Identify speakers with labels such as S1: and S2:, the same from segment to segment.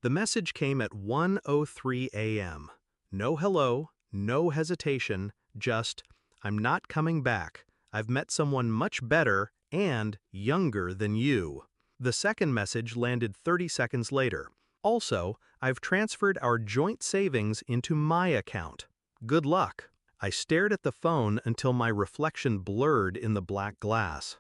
S1: The message came at 1:03 a.m. No hello, no hesitation, just, "I'm not coming back. I've met someone much better and younger than you." The second message landed 30 seconds later. Also, "I've transferred our joint savings into my account. Good luck." I stared at the phone until my reflection blurred in the black glass.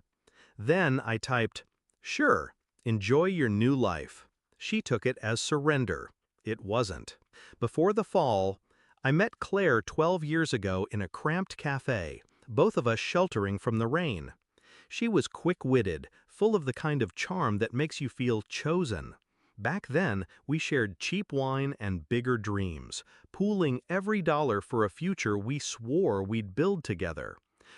S1: Then I typed, "Sure, enjoy your new life." She took it as surrender. It wasn't. Before the fall, I met Claire 12 years ago in a cramped cafe, both of us sheltering from the rain. She was quick-witted, full of the kind of charm that makes you feel chosen. Back then, we shared cheap wine and bigger dreams, pooling every dollar for a future we swore we'd build together.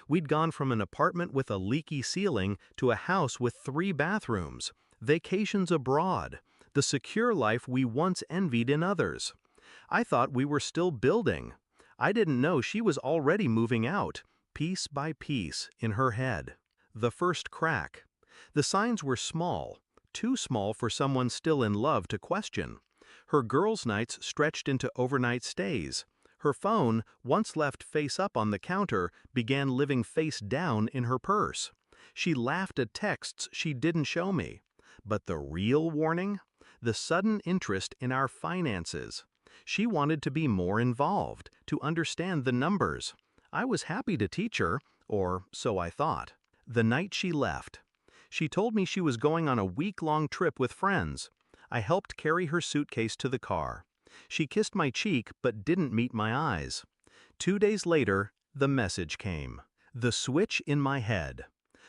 S1: We'd gone from an apartment with a leaky ceiling to a house with 3 bathrooms, vacations abroad, the secure life we once envied in others. I thought we were still building. I didn't know she was already moving out, piece by piece, in her head. The first crack. The signs were small, too small for someone still in love to question. Her girls' nights stretched into overnight stays. Her phone, once left face up on the counter, began living face down in her purse. She laughed at texts she didn't show me. But the real warning? The sudden interest in our finances. She wanted to be more involved, to understand the numbers. I was happy to teach her, or so I thought. The night she left. She told me she was going on a week-long trip with friends. I helped carry her suitcase to the car. She kissed my cheek but didn't meet my eyes. 2 days later, the message came. The switch in my head.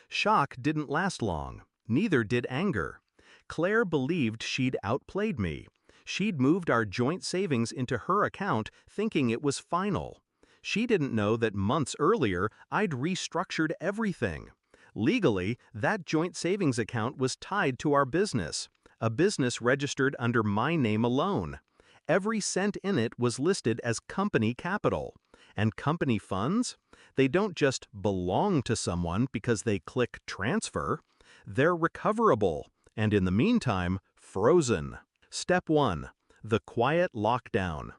S1: Shock didn't last long. Neither did anger. Claire believed she'd outplayed me. She'd moved our joint savings into her account thinking it was final. She didn't know that months earlier I'd restructured everything. Legally, that joint savings account was tied to our business, a business registered under my name alone. Every cent in it was listed as company capital. And company funds? They don't just belong to someone because they click transfer. They're recoverable, and in the meantime, frozen. Step 1. The quiet lockdown.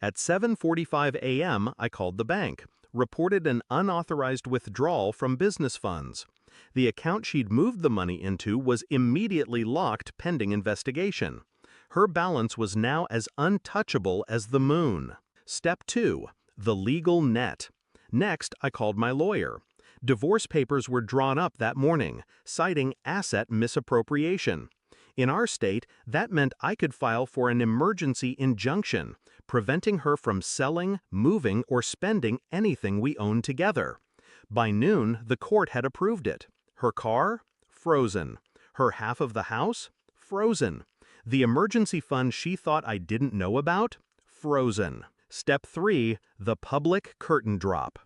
S1: At 7:45 a.m., I called the bank, reported an unauthorized withdrawal from business funds. The account she'd moved the money into was immediately locked pending investigation. Her balance was now as untouchable as the moon. Step 2. The legal net. Next, I called my lawyer. Divorce papers were drawn up that morning, citing asset misappropriation. In our state, that meant I could file for an emergency injunction, preventing her from selling, moving, or spending anything we owned together. By noon, the court had approved it. Her car? Frozen. Her half of the house? Frozen. The emergency fund she thought I didn't know about? Frozen. Step 3. The public curtain drop.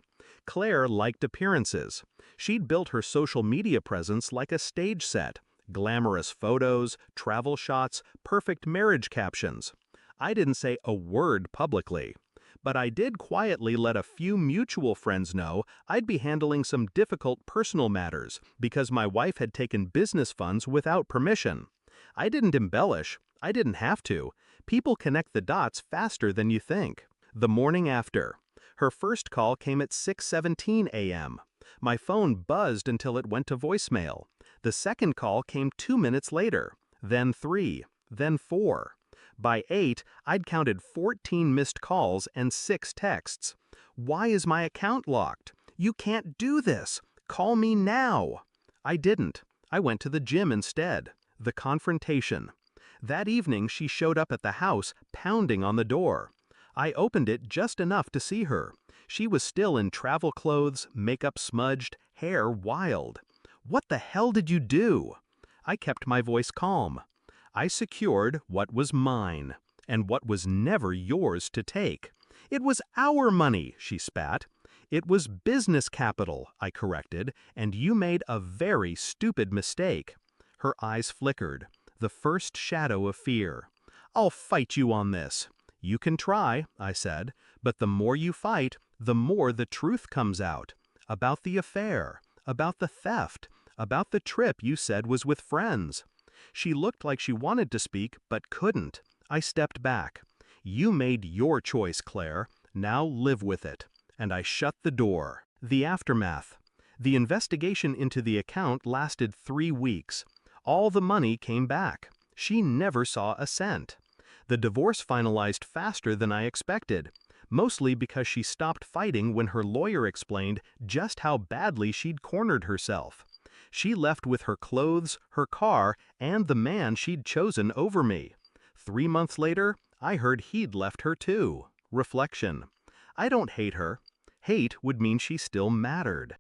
S1: Claire liked appearances. She'd built her social media presence like a stage set. Glamorous photos, travel shots, perfect marriage captions. I didn't say a word publicly. But I did quietly let a few mutual friends know I'd be handling some difficult personal matters because my wife had taken business funds without permission. I didn't embellish. I didn't have to. People connect the dots faster than you think. The morning after. Her first call came at 6:17 a.m. My phone buzzed until it went to voicemail. The second call came 2 minutes later, then 3, then 4. By 8, I'd counted 14 missed calls and 6 texts. "Why is my account locked? You can't do this. Call me now." I didn't. I went to the gym instead. The confrontation. That evening she showed up at the house, pounding on the door. I opened it just enough to see her. She was still in travel clothes, makeup smudged, hair wild. "What the hell did you do?" I kept my voice calm. "I secured what was mine, and what was never yours to take. It was our money," she spat. "It was business capital," I corrected, "and you made a very stupid mistake." Her eyes flickered, the first shadow of fear. "I'll fight you on this." "You can try," I said, "but the more you fight, the more the truth comes out. About the affair, about the theft, about the trip you said was with friends." She looked like she wanted to speak but couldn't. I stepped back. You made your choice, Claire. Now live with it. And I shut the door. The aftermath. The investigation into the account lasted 3 weeks. All the money came back. She never saw a cent. The divorce finalized faster than I expected, mostly because she stopped fighting when her lawyer explained just how badly she'd cornered herself. She left with her clothes, her car, and the man she'd chosen over me. 3 months later, I heard he'd left her too. Reflection. I don't hate her. Hate would mean she still mattered.